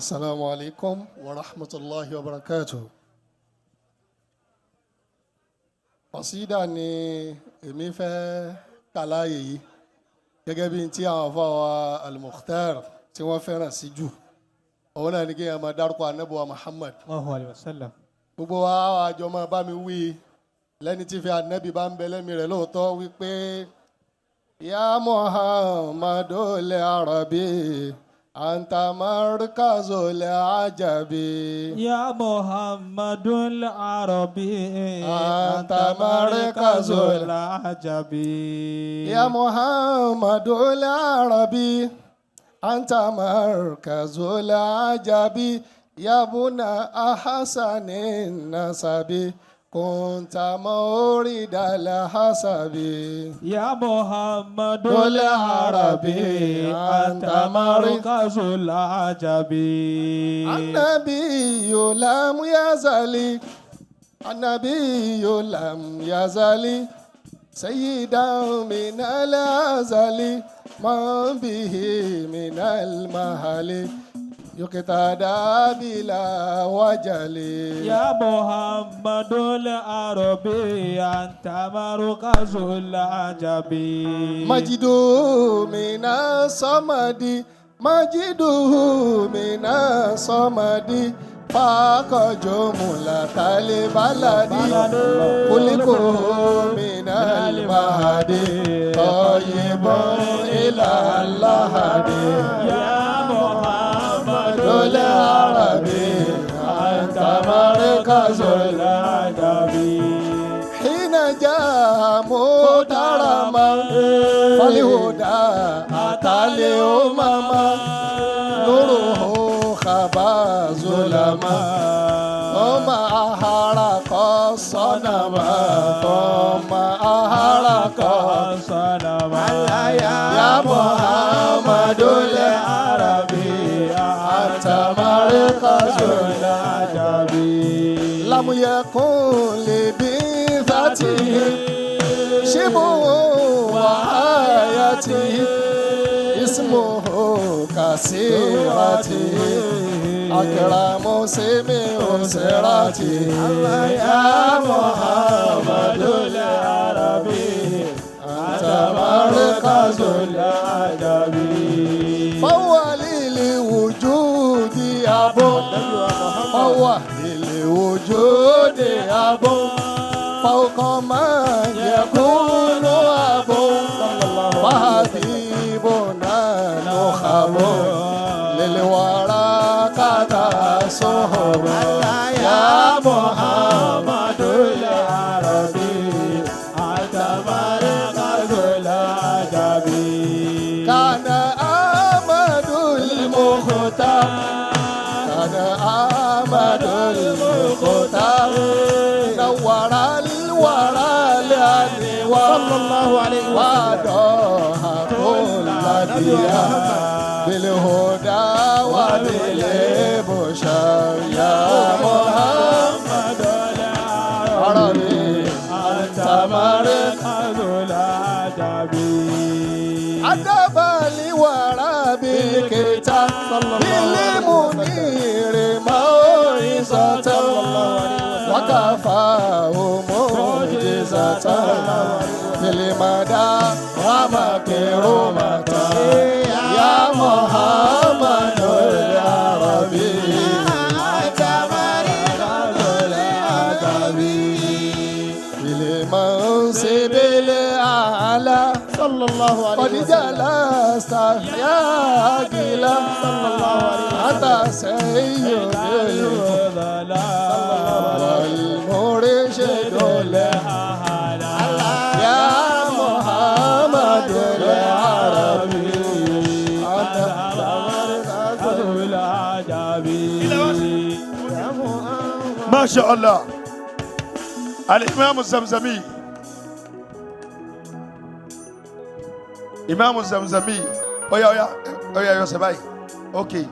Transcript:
Assalamu alaikum wa rahmatullahi wa barakatuh. Qasida ni èmi fẹ́ kà láàyè yìí gẹ́gẹ́ bí tí àwọn afáwa al-Mukhtar tí wọ́n fẹ́ràn sí jù. Òun náà ni kí ẹ máa dárúkọ Ànábì wa Muhammad. Sallallahu alaihi wasallam. Gbogbo wa àjọ máa bá mi wí lẹ́ni tí fi Ànábì bá ń bẹ lẹ́mìí rẹ̀ lóòótọ́ wípé Ya Muhammadul Arabi. أنت مركز العجب يا محمد العربي أنت مركز العجب يا محمد العربي أنت مركز العجب يا ابن أحسن النسب كنت مورد الحسب يا محمد العربي أنت مركز العجب النبي لم يزل النبي لم يزل سيدا من الأزل من به من المهل يقتدى بلا وجل يا محمد العربي أنت مركز العجب مجد من الصمد مجد من الصمد فاق جملة البلد خلقه من المهد طيب إلى اللحد يا محمد العربي أنت مركز العجب حين جاء مدرما فالهدى أتى الأمم نوره خبا ظلما ثم أحرق الصنم ثم أحرق الصنم يا محمد العربي أنت مركز العجب لم يكن لبذاته شبه وآياته اسمه كسيرته أكرم سمي أسرته يا محمد العربي أنت مركز العجب فهو للوجود أبو فهو للوجود أبو فوق ما يكون أبو وحبيبنا نخب للورى قد صهب يا محمد العربي أنت مركز العجب كان أحمد المختار كان أحمد المختار نور الورى لأنوار صلى الله عليه وسلم وضاها كل ديار بالهدى وبالبشر يا محمد العربي أنت مركز العجب أدب الورى بالكتاب بالمنير موعظة وكفاه معجزة بالمدى ومكرمة يا محمد العربي أنت مركز العجب بالمنصب الأعلى صلى الله عليه قد جلست يا قيلا صلى الله عليه أنت سيد والمرشد يا محمد العربي أنت مركز العجب ما شاء الله الإمام الزمزمي إمام الزمزمي أويا أويا أويا يا سباي أوكي